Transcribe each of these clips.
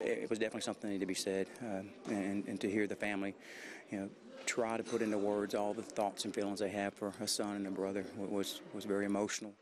It was definitely something that needed to be said, and to hear the family, try to put into words all the thoughts and feelings they have for a son and a brother was very emotional.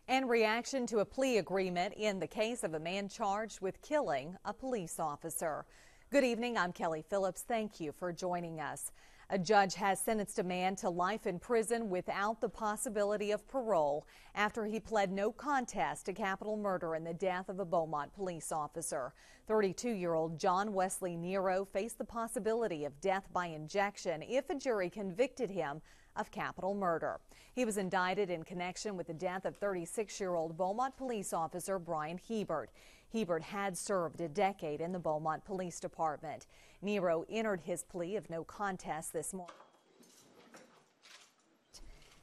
And reaction to a plea agreement in the case of a man charged with killing a police officer. Good evening, I'm Kelly Phillips. Thank you for joining us. A judge has sentenced a man to life in prison without the possibility of parole after he pled no contest to capital murder in the death of a Beaumont police officer. 32-year-old John Wesley Nero faced the possibility of death by injection if a jury convicted him of capital murder. He was indicted in connection with the death of 36-year-old Beaumont police officer Bryan Hebert. Hebert had served a decade in the Beaumont Police Department. Nero entered his plea of no contest this morning.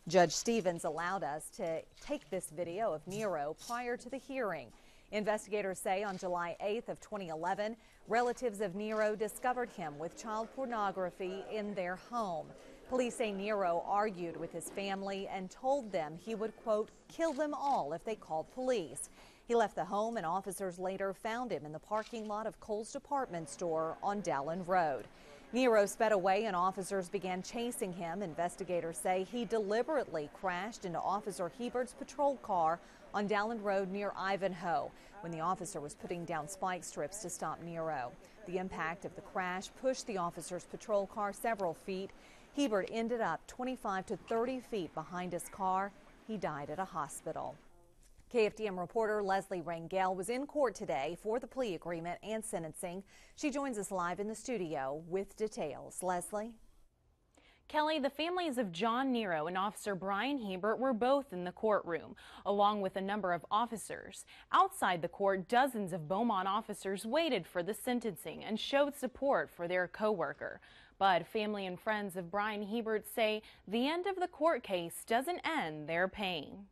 Judge Stevens allowed us to take this video of Nero prior to the hearing. Investigators say on July 8th of 2011, relatives of Nero discovered him with child pornography in their home. Police say Nero argued with his family and told them he would, quote, kill them all if they called police. He left the home and officers later found him in the parking lot of Kohl's department store on Dowlen Road. Nero sped away and officers began chasing him. Investigators say he deliberately crashed into Officer Hebert's patrol car on Dowlen Road near Ivanhoe when the officer was putting down spike strips to stop Nero. The impact of the crash pushed the officer's patrol car several feet. Hebert ended up 25 to 30 feet behind his car. He died at a hospital. KFDM reporter Leslie Rangel was in court today for the plea agreement and sentencing. She joins us live in the studio with details. Leslie? Kelly, the families of John Nero and Officer Bryan Hebert were both in the courtroom, along with a number of officers. Outside the court, dozens of Beaumont officers waited for the sentencing and showed support for their co-worker. But family and friends of Bryan Hebert say the end of the court case doesn't end their pain.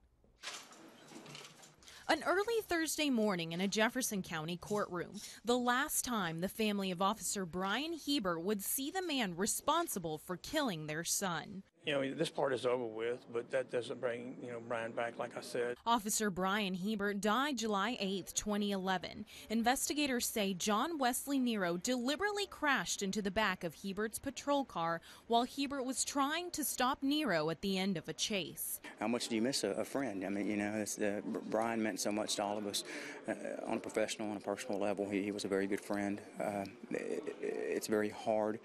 An early Thursday morning in a Jefferson County courtroom, the last time the family of Officer Bryan Hebert would see the man responsible for killing their son. This part is over with, but that doesn't bring, Bryan back, like I said. Officer Bryan Hebert died July 8, 2011. Investigators say John Wesley Nero deliberately crashed into the back of Hebert's patrol car while Hebert was trying to stop Nero at the end of a chase. How much do you miss a friend? I mean, Bryan meant so much to all of us on a professional and a personal level. He was a very good friend. It's very hard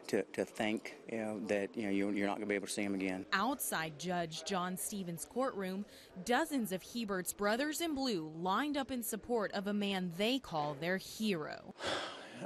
to think, that, you're not going to be able to see him again. Outside Judge John Stevens' courtroom, dozens of Hebert's brothers in blue lined up in support of a man they call their hero.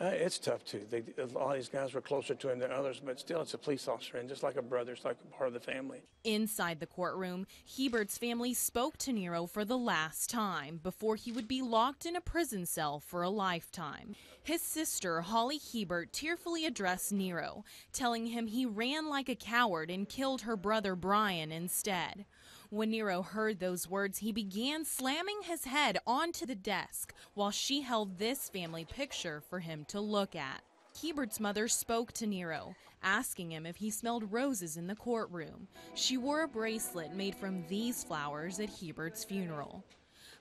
It's tough, too. A lot of these guys were closer to him than others, but still, it's a police officer, and just like a brother, it's like a part of the family. Inside the courtroom, Hebert's family spoke to Nero for the last time before he would be locked in a prison cell for a lifetime. His sister, Holly Hebert, tearfully addressed Nero, telling him he ran like a coward and killed her brother Bryan instead. When Nero heard those words, he began slamming his head onto the desk while she held this family picture for him to look at. Hebert's mother spoke to Nero, asking him if he smelled roses in the courtroom. She wore a bracelet made from these flowers at Hebert's funeral.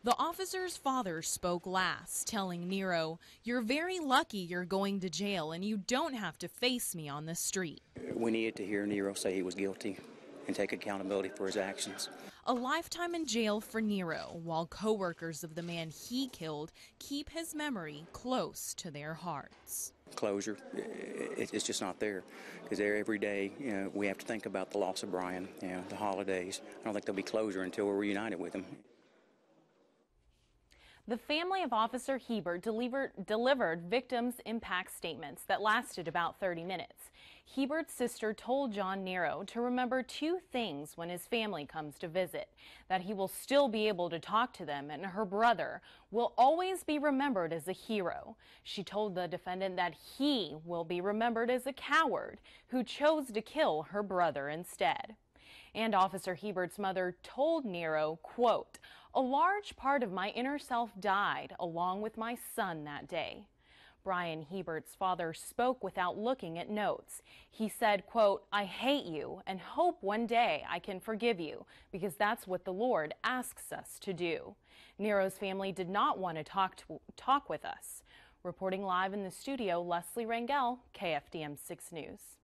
The officer's father spoke last, telling Nero, "You're very lucky you're going to jail and you don't have to face me on the street." We needed to hear Nero say he was guilty and take accountability for his actions. A lifetime in jail for Nero, while co-workers of the man he killed keep his memory close to their hearts. Closure, it's just not there, because every day, we have to think about the loss of Bryan, the holidays. I don't think there'll be closure until we're reunited with him. The family of Officer Hebert delivered victims' impact statements that lasted about 30 minutes. Hebert's sister told John Nero to remember two things when his family comes to visit: that he will still be able to talk to them, and her brother will always be remembered as a hero. She told the defendant that he will be remembered as a coward who chose to kill her brother instead. And Officer Hebert's mother told Nero, quote, "A large part of my inner self died along with my son that day." Bryan Hebert's father spoke without looking at notes. He said, quote, "I hate you and hope one day I can forgive you, because that's what the Lord asks us to do." Nero's family did not want to talk with us. Reporting live in the studio, Leslie Rangel, KFDM 6 News.